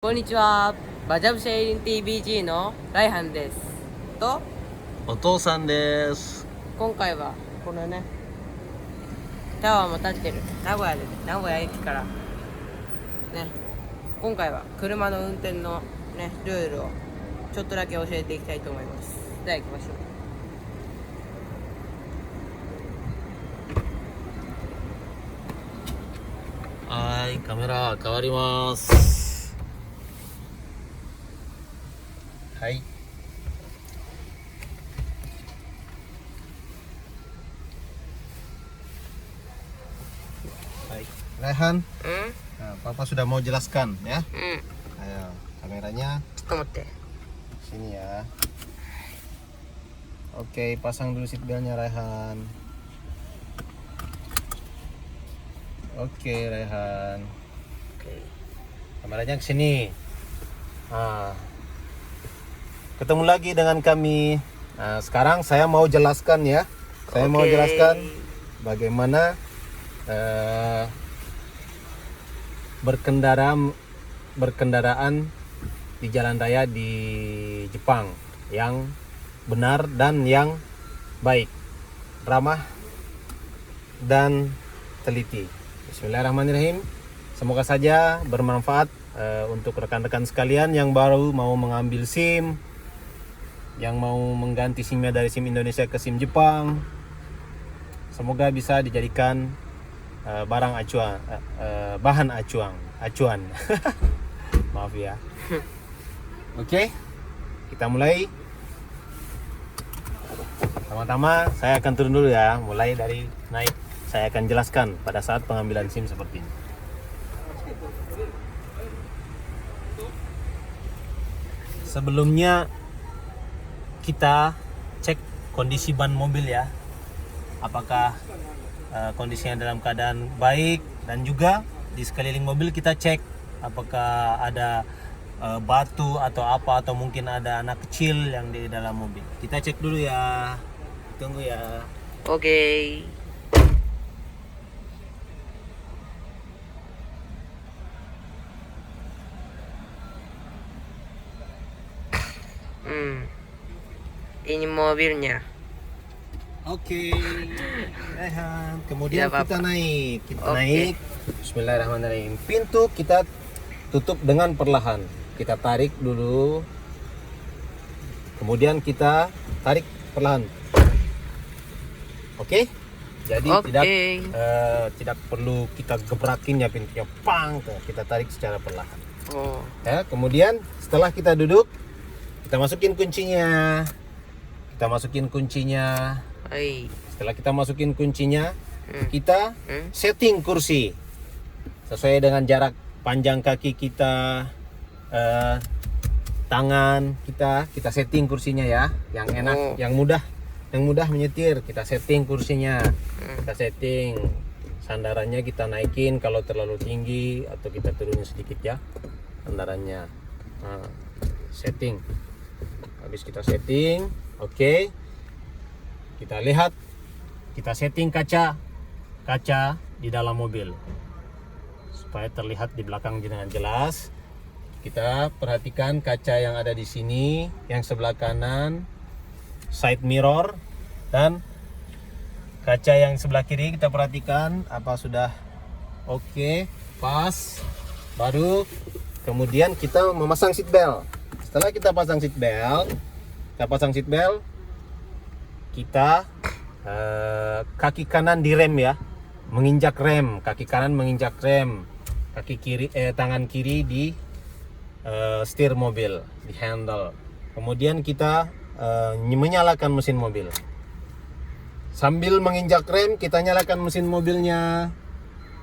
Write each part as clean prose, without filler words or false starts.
こんにちは。バジャブシェイリン TBG のライハンです。と、お父さんです。今回はこのね、タワーも立ってる名古屋駅からね、今回は車の運転のね、ルールをちょっとだけ教えていきたいと思います。では行きましょう。はい、カメラ変わります。はい。Baik, Rehan, nah, Papa sudah mau jelaskan ya. Ayo, kameranya ちょっと待って。 sini ya. Oke, pasang dulu seat beltnya Rehan. Oke, Rehan. Kameranya ke sini. Nah, ketemu lagi dengan kami. Nah, sekarang saya mau jelaskan ya. Saya mau jelaskan bagaimana berkendaraan di jalan raya di Jepang yang benar dan yang baik, ramah dan teliti. Bismillahirrahmanirrahim. Semoga saja bermanfaat untuk rekan-rekan sekalian yang baru mau mengambil SIM, yang mau mengganti SIM-nya dari SIM Indonesia ke SIM Jepang. Semoga bisa dijadikan barang acuan, bahan acuan. Maaf ya. Oke, kita mulai. Pertama-tama saya akan turun dulu ya, mulai dari naik. Saya akan jelaskan pada saat pengambilan SIM seperti ini. Sebelumnya kita cek kondisi ban mobil ya, apakah kondisinya dalam keadaan baik, dan juga di sekeliling mobil kita cek apakah ada batu atau apa, atau mungkin ada anak kecil yang di dalam mobil. Kita cek dulu ya, tunggu ya. Oke. Ini mobilnya. Oke, Rehan. Kemudian Tidak kita apa-apa. naik. Oke. Naik. Bismillahirrahmanirrahim. Pintu kita tutup dengan perlahan. Kita tarik dulu. Kemudian kita tarik perlahan. Oke? Jadi tidak perlu kita gebrakin ya pintunya, pang. Kita tarik secara perlahan. Oh. Ya, kemudian setelah kita duduk, kita masukin kuncinya. Hai. Setelah kita masukin kuncinya, kita setting kursi sesuai dengan jarak panjang kaki kita, tangan kita setting kursinya ya, yang enak, yang mudah menyetir. Kita setting kursinya, kita setting sandarannya, kita naikin kalau terlalu tinggi, atau kita turunin sedikit ya sandarannya. Nah, setting. Habis kita setting, oke. Kita lihat, kita setting kaca di dalam mobil supaya terlihat di belakang dengan jelas. Kita perhatikan kaca yang ada di sini, yang sebelah kanan, side mirror, dan kaca yang sebelah kiri kita perhatikan apa sudah oke, pas. Baru kemudian kita memasang seat belt. Setelah kita pasang seat belt, kita kaki kanan direm ya, menginjak rem, kaki kanan menginjak rem, kaki kiri tangan kiri di setir mobil, di handle. Kemudian kita menyalakan mesin mobil. Sambil menginjak rem, kita nyalakan mesin mobilnya.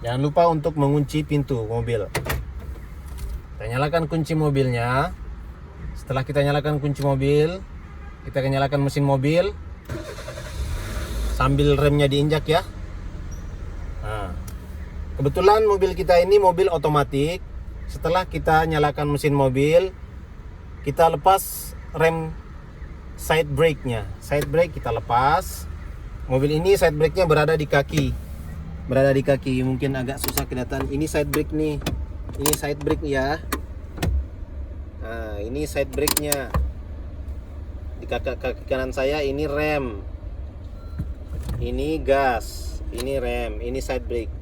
Jangan lupa untuk mengunci pintu mobil. Kita nyalakan kunci mobilnya. Setelah kita nyalakan kunci mobil, kita akan nyalakan mesin mobil sambil remnya diinjak ya. Nah, kebetulan mobil kita ini mobil otomatis. Setelah kita nyalakan mesin mobil, kita lepas rem side brake-nya. Side brake kita lepas. Mobil ini side brake-nya berada di kaki. Mungkin agak susah kelihatan. Ini side brake nih. Ini side brake ya. Nah, ini side brake-nya. Di kaki kanan saya ini rem. Ini gas, ini rem, ini side brake.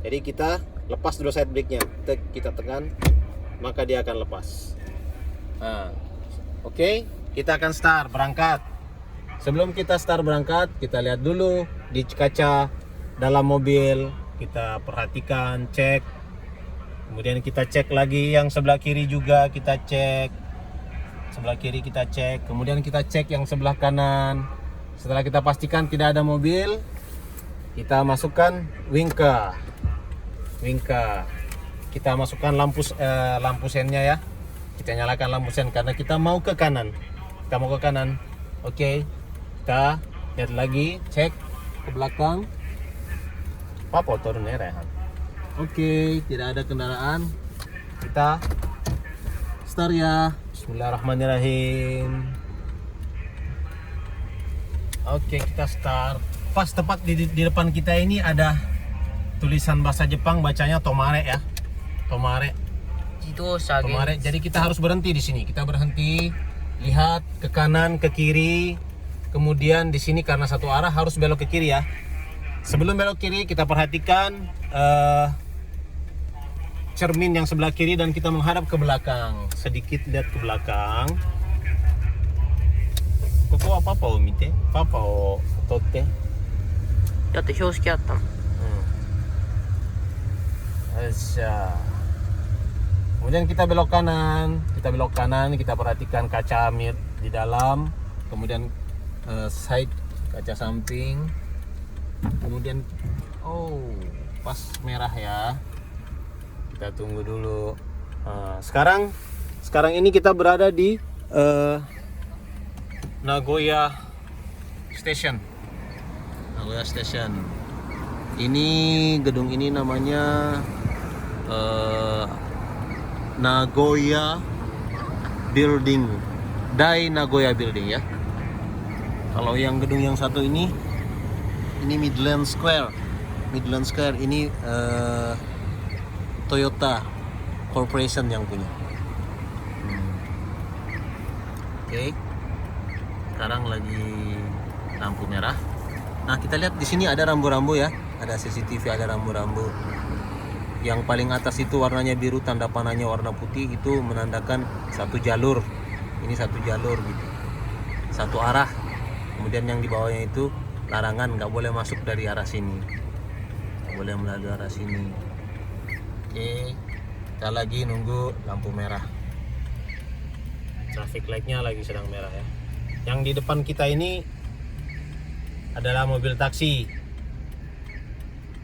Jadi kita lepas dulu side brake-nya. Kita tekan, maka dia akan lepas. Nah, oke, kita akan start berangkat. Sebelum kita start berangkat, kita lihat dulu di kaca dalam mobil, kita perhatikan, cek. Kemudian kita cek lagi yang sebelah kiri juga, kita cek. Sebelah kiri kita cek, kemudian kita cek yang sebelah kanan. Setelah kita pastikan tidak ada mobil, kita masukkan winka. Kita masukkan lampu sennya ya. Kita nyalakan lampu sen karena kita mau ke kanan. Oke. Kita lihat lagi, cek ke belakang. Apa turun ya, Rehan? Oke, tidak ada kendaraan. Kita start ya. Bismillahirrahmanirrahim. Oke, kita start. Pas tepat di depan kita ini ada tulisan bahasa Jepang, bacanya Tomare ya. Tomare. Jadi kita harus berhenti di sini. Kita berhenti, lihat ke kanan, ke kiri. Kemudian di sini karena satu arah harus belok ke kiri ya. Sebelum belok kiri kita perhatikan cermin yang sebelah kiri dan kita menghadap ke belakang. Sedikit lihat ke belakang. Koko wa papa o mite, papa o totte. Yatte hyosuki atta. Kemudian kita belok kanan, kita perhatikan kaca mir di dalam, kemudian side kaca samping, kemudian pas merah ya. Kita tunggu dulu. Sekarang ini kita berada di Nagoya Station. Ini gedung ini namanya Nagoya Building, Dai Nagoya Building ya. Kalau yang gedung yang satu ini Midland Square ini Toyota Corporation yang punya. Oke. Sekarang lagi lampu merah. Nah, kita lihat di sini ada rambu-rambu ya. Ada CCTV, ada rambu-rambu. Yang paling atas itu warnanya biru, tanda panahnya warna putih, itu menandakan satu jalur. Ini satu jalur gitu. Satu arah. Kemudian yang di bawahnya itu larangan, nggak boleh masuk dari arah sini. Nggak boleh melalui arah sini. Oke, kita lagi nunggu lampu merah. Traffic light-nya lagi sedang merah ya. Yang di depan kita ini adalah mobil taksi.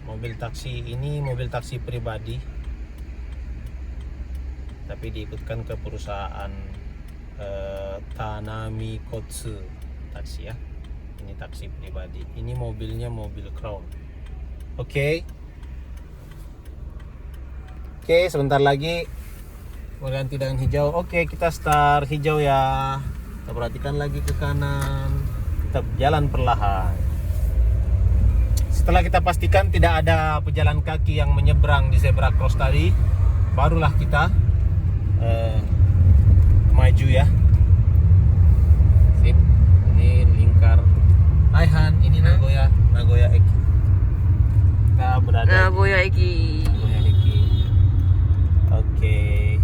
Mobil taksi ini mobil taksi pribadi, tapi diikutkan ke perusahaan Tanami Kotsu taksi ya. Ini taksi pribadi. Ini mobilnya mobil Crown. Oke, sebentar lagi berganti dengan hijau. Oke, kita start hijau ya. Kita perhatikan lagi ke kanan. Kita jalan perlahan. Setelah kita pastikan tidak ada pejalan kaki yang menyeberang di zebra cross tadi, barulah kita maju ya. Sip. Ini lingkar. Raihan, ini Nagoya Eki. Kita berada Nagoya Eki. Oke.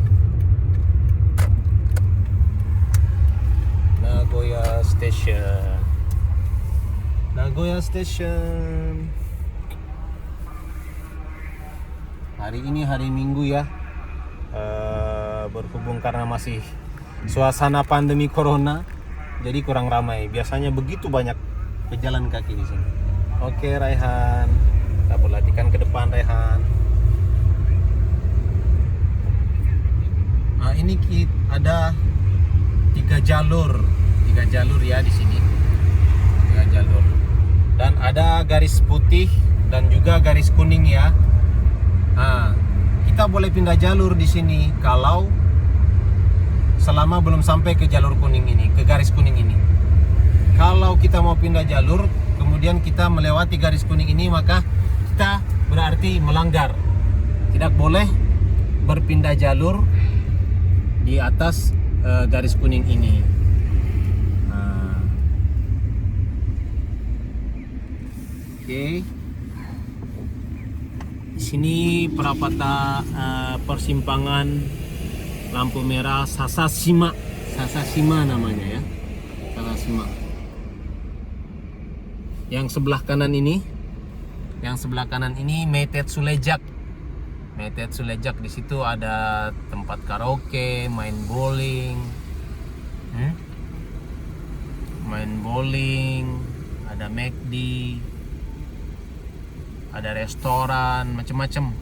Nagoya Station. Hari ini hari Minggu ya. Berhubung karena masih suasana pandemi corona, jadi kurang ramai. Biasanya begitu banyak pejalan kaki di sini. Oke, Raihan. Kita perhatikan ke depan, Raihan. Nah, ini ada 3 jalur ya di sini. 3 jalur. Dan ada garis putih dan juga garis kuning ya. Nah, kita boleh pindah jalur di sini kalau selama belum sampai ke jalur kuning ini, ke garis kuning ini. Kalau kita mau pindah jalur, kemudian kita melewati garis kuning ini, maka kita berarti melanggar. Tidak boleh berpindah jalur di atas garis kuning ini. Nah. Oke. Di sini persimpangan lampu merah Sasashima namanya ya. Sasashima. Yang sebelah kanan ini Meitetsu Lejak. Di situ ada tempat karaoke, main bowling, ada McD, ada restoran, macam-macam.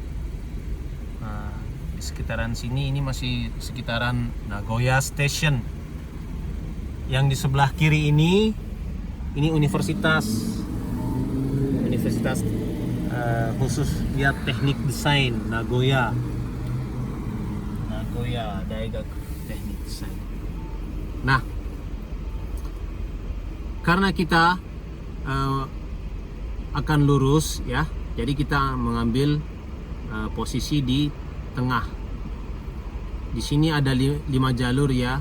Nah, di sekitaran sini ini masih sekitaran Nagoya Station. Yang di sebelah kiri ini universitas khusus lihat teknik desain Nagoya Daigaku Teknik Desain. Nah, karena kita akan lurus ya, jadi kita mengambil posisi di tengah. Di sini ada 5 jalur ya.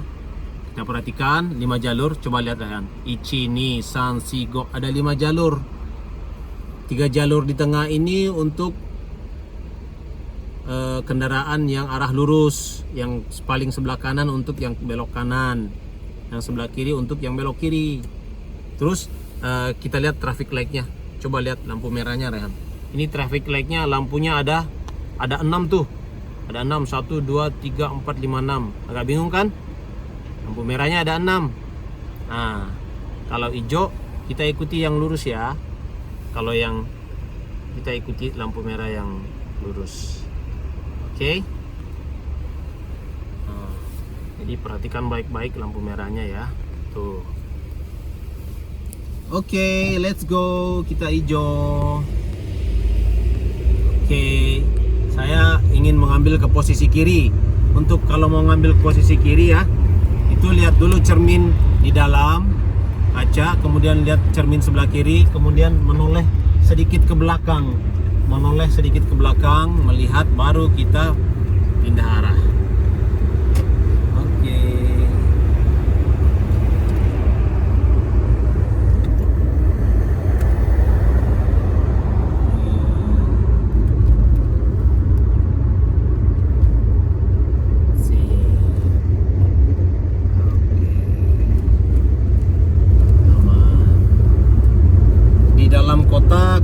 Kita perhatikan 5 jalur, coba lihat kan. Ichi, ni, san, shi, go, ada 5 jalur. 3 jalur di tengah ini untuk kendaraan yang arah lurus, yang paling sebelah kanan untuk yang belok kanan, yang sebelah kiri untuk yang belok kiri. Terus kita lihat traffic light-nya. Coba lihat lampu merahnya, Rehan. Ini traffic light-nya, lampunya ada 6 tuh. Ada 6, 1, 2, 3, 4, 5, 6. Agak bingung kan? Lampu merahnya ada 6. Nah, kalau hijau kita ikuti yang lurus ya. Kalau yang kita ikuti lampu merah yang lurus. Oke. Nah, jadi perhatikan baik-baik lampu merahnya ya. Tuh. Oke, let's go. Kita hijau. Oke. Saya ingin mengambil ke posisi kiri. Untuk kalau mau ngambil ke posisi kiri ya, itu lihat dulu cermin di dalam kaca, kemudian lihat cermin sebelah kiri, kemudian menoleh sedikit ke belakang, melihat, baru kita pindah arah. Oke.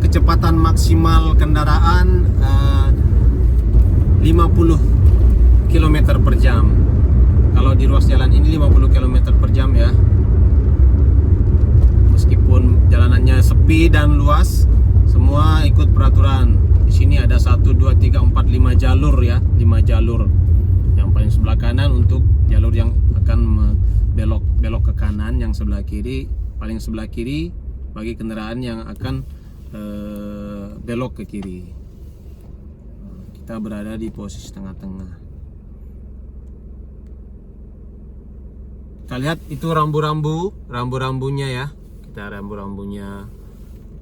Kecepatan maksimal kendaraan 50 km per jam. Kalau di ruas jalan ini 50 km per jam ya. Meskipun jalanannya sepi dan luas, semua ikut peraturan. Di sini ada 1, 2, 3, 4, 5 jalur ya, 5 jalur. Yang paling sebelah kanan untuk jalur yang akan belok ke kanan, yang sebelah kiri, paling sebelah kiri bagi kendaraan yang akan belok ke kiri. Kita berada di posisi tengah-tengah. Kita lihat itu rambu-rambunya ya. Kita rambu-rambunya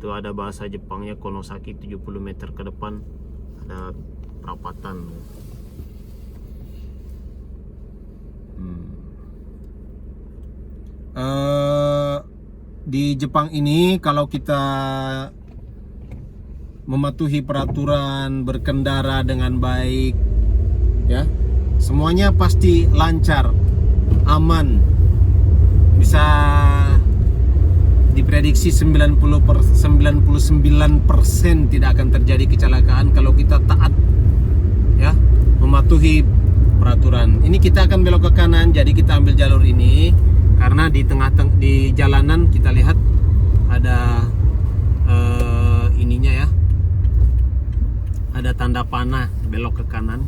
itu ada bahasa Jepangnya Konosaki, 70 meter ke depan ada perapatan. Di Jepang ini kalau kita mematuhi peraturan, berkendara dengan baik ya, semuanya pasti lancar, aman. Bisa diprediksi 99% tidak akan terjadi kecelakaan kalau kita taat ya, mematuhi peraturan. Ini kita akan belok ke kanan, jadi kita ambil jalur ini karena di di jalanan kita lihat ada ininya ya, ada tanda panah belok ke kanan.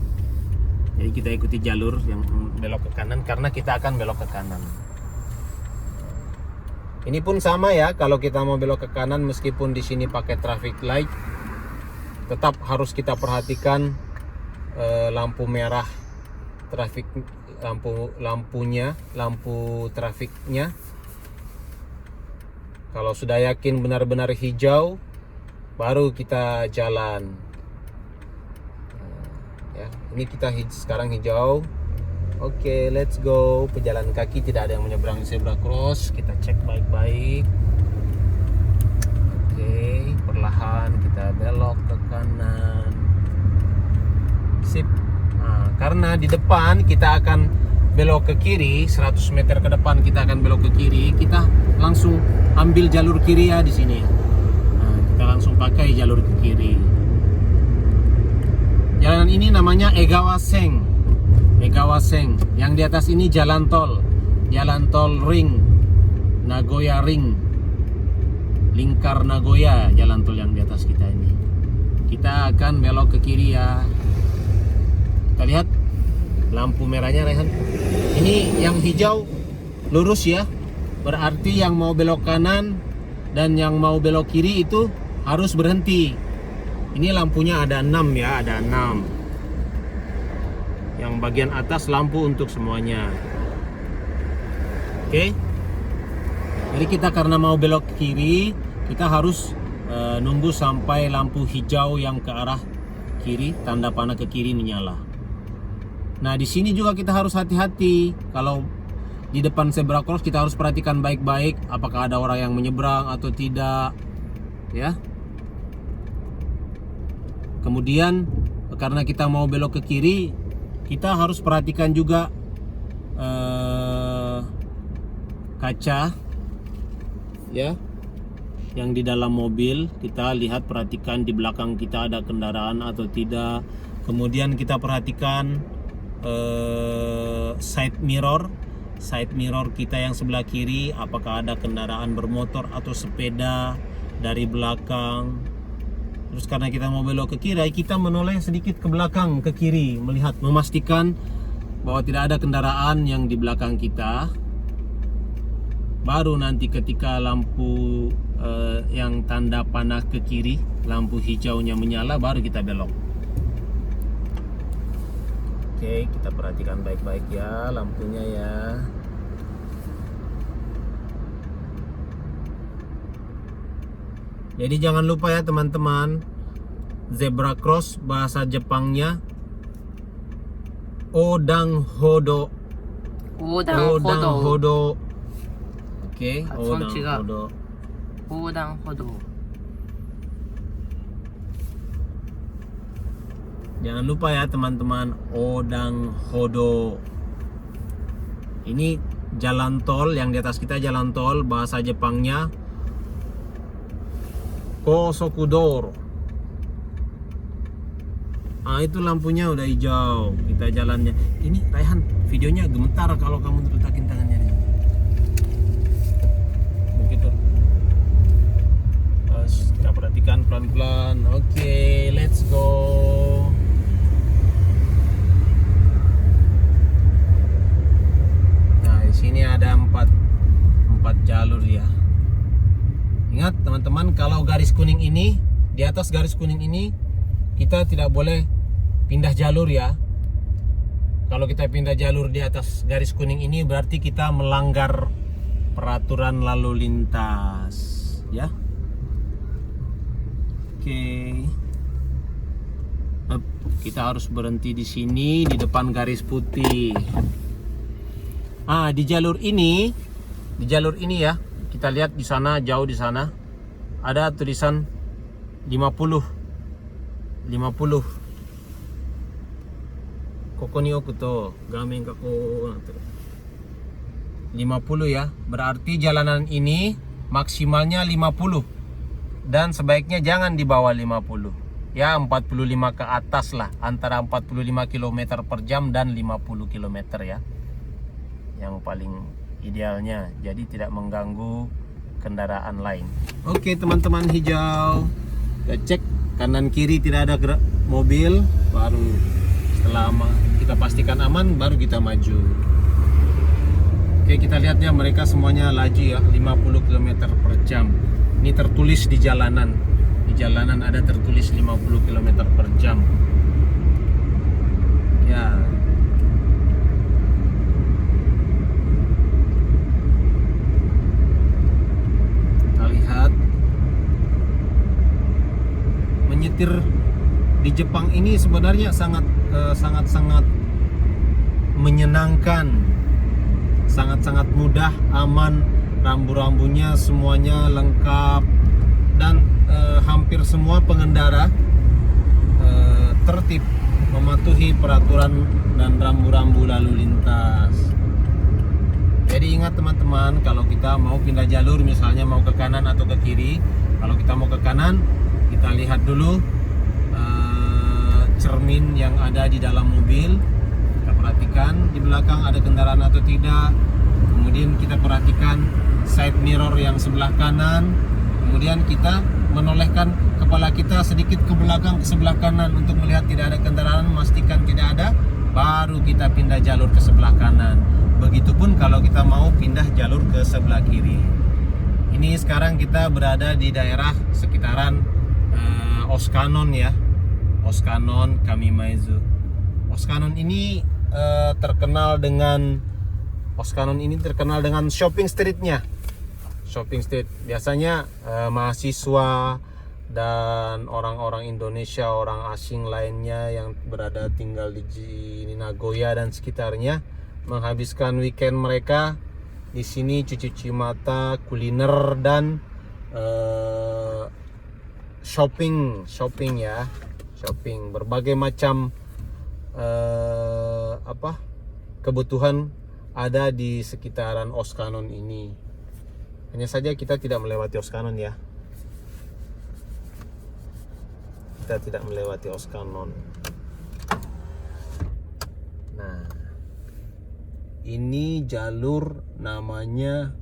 Jadi kita ikuti jalur yang belok ke kanan karena kita akan belok ke kanan. Ini pun sama ya, kalau kita mau belok ke kanan meskipun di sini pakai traffic light, tetap harus kita perhatikan lampu merah trafik, lampu trafiknya. Kalau sudah yakin benar-benar hijau, baru kita jalan. Ya, ini kita sekarang hijau. Oke, let's go. Pejalan kaki tidak ada yang menyeberang zebra cross. Kita cek baik-baik. Oke, perlahan kita belok ke kanan. Sip. Nah, karena di depan kita akan belok ke kiri, 100 meter ke depan kita akan belok ke kiri. Kita langsung ambil jalur kiri ya di sini. Nah, kita langsung pakai jalur ke kiri. Jalan ini namanya Egawa Seng. Yang di atas ini jalan tol ring Nagoya Ring, lingkar Nagoya, jalan tol yang di atas kita ini. Kita akan belok ke kiri ya. Kita lihat lampu merahnya, Rehan. Ini yang hijau lurus ya, berarti yang mau belok kanan dan yang mau belok kiri itu harus berhenti. Ini lampunya ada 6 ya, ada 6. Yang bagian atas lampu untuk semuanya. Oke. Jadi kita karena mau belok ke kiri, kita harus nunggu sampai lampu hijau yang ke arah kiri, tanda panah ke kiri menyala. Nah, di sini juga kita harus hati-hati. Kalau di depan zebra cross kita harus perhatikan baik-baik apakah ada orang yang menyeberang atau tidak, ya. Kemudian karena kita mau belok ke kiri, kita harus perhatikan juga kaca ya yang di dalam mobil. Kita lihat, perhatikan di belakang kita ada kendaraan atau tidak. Kemudian kita perhatikan side mirror kita yang sebelah kiri, apakah ada kendaraan bermotor atau sepeda dari belakang. Terus karena kita mau belok ke kiri, kita menoleh sedikit ke belakang, ke kiri, memastikan bahwa tidak ada kendaraan yang di belakang kita. Baru nanti ketika lampu yang tanda panah ke kiri, lampu hijaunya menyala, baru kita belok. Oke, kita perhatikan baik-baik ya lampunya ya. Jadi jangan lupa ya teman-teman, zebra cross bahasa Jepangnya Odang Hodo. Oke, Odang Hodo. Jangan lupa ya teman-teman, Odang Hodo. Ini jalan tol yang di atas kita, jalan tol bahasa Jepangnya Kosokudoro. Ah, itu lampunya udah hijau. Kita jalannya. Ini Raihan, videonya gemetar kalau kamu letakin tangannya. Begitu. Kita perhatikan pelan-pelan. Oke, let's go. Nah, di sini ada 4 jalur ya. Ingat teman-teman, kalau garis kuning ini, di atas garis kuning ini kita tidak boleh pindah jalur ya. Kalau kita pindah jalur di atas garis kuning ini berarti kita melanggar peraturan lalu lintas ya. Oke. Kita harus berhenti di sini di depan garis putih. Di jalur ini ya. Kita lihat di sana, jauh di sana ada tulisan 50. Koko ni oku to gamen kako 50 ya. Berarti jalanan ini maksimalnya 50 dan sebaiknya jangan di bawah 50. Ya, 45 ke atas lah, antara 45 km per jam dan 50 km ya. Yang paling idealnya, jadi tidak mengganggu kendaraan lain. Oke teman-teman, hijau. Kita cek kanan kiri tidak ada mobil, baru setelah kita pastikan aman baru kita maju. Oke, kita lihatnya mereka semuanya laju ya, 50 km per jam. Ini tertulis di jalanan. Di jalanan ada tertulis 50 km per jam. Ya. Menyetir di Jepang ini sebenarnya sangat menyenangkan, sangat-sangat mudah, aman, rambu-rambunya semuanya lengkap, dan hampir semua pengendara tertib mematuhi peraturan dan rambu-rambu lalu lintas. Jadi ingat teman-teman, kalau kita mau pindah jalur, misalnya mau ke kanan atau ke kiri, kalau kita mau ke kanan, kita lihat dulu cermin yang ada di dalam mobil. Kita perhatikan di belakang ada kendaraan atau tidak. Kemudian kita perhatikan side mirror yang sebelah kanan. Kemudian kita menolehkan kepala kita sedikit ke belakang, ke sebelah kanan untuk melihat tidak ada kendaraan, memastikan tidak ada, baru kita pindah jalur ke sebelah kanan. Begitupun kalau kita mau pindah jalur ke sebelah kiri. Ini sekarang kita berada di daerah sekitaran Oskanon ya, Oskanon Kamimaizu. Oskanon ini terkenal dengan shopping streetnya. Shopping street biasanya mahasiswa dan orang-orang Indonesia, orang asing lainnya yang tinggal di Nagoya dan sekitarnya menghabiskan weekend mereka di sini, cuci mata, kuliner, dan shopping ya, shopping berbagai macam kebutuhan ada di sekitaran Oskanon ini. Hanya saja kita tidak melewati Oskanon ya. Kita tidak melewati Oskanon. Nah, ini jalur namanya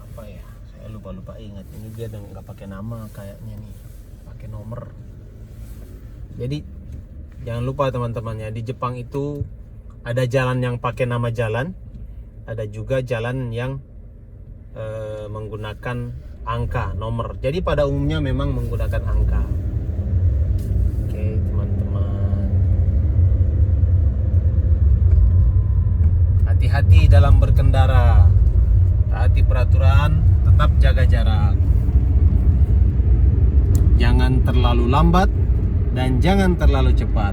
apa ya? Saya lupa ingat. Ini dia nggak pakai nama kayaknya nih, pakai nomor. Jadi jangan lupa teman-temannya, di Jepang itu ada jalan yang pakai nama jalan, ada juga jalan yang menggunakan angka, nomor. Jadi pada umumnya memang menggunakan angka. Oke, teman-teman. Hati-hati dalam berkendara. Taati peraturan, tetap jaga jarak. Jangan terlalu lambat dan jangan terlalu cepat.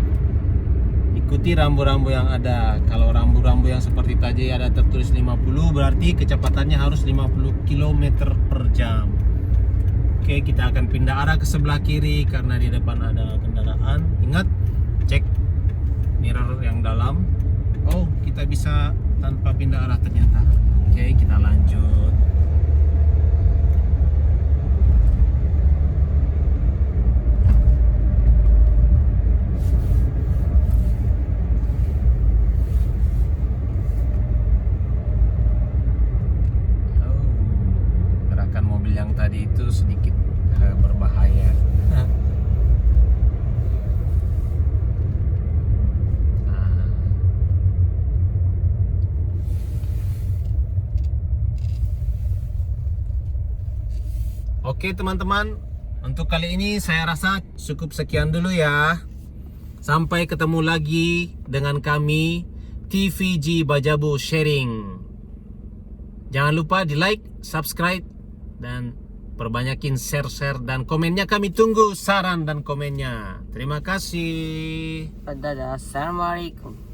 Ikuti rambu-rambu yang ada. Kalau rambu-rambu yang seperti tadi ada tertulis 50, berarti kecepatannya harus 50 km per jam. Oke, kita akan pindah arah ke sebelah kiri karena di depan ada kendaraan. Ingat, cek mirror yang dalam. Oh, kita bisa tanpa pindah arah ternyata. Oke, kita lanjut. Yang tadi itu sedikit berbahaya. Oke teman-teman, untuk kali ini saya rasa cukup sekian dulu ya. Sampai ketemu lagi dengan kami TVG Bajabu Sharing. Jangan lupa di like, subscribe, dan perbanyakin share dan komennya. Kami tunggu saran dan komennya. Terima kasih. Dadah, assalamualaikum.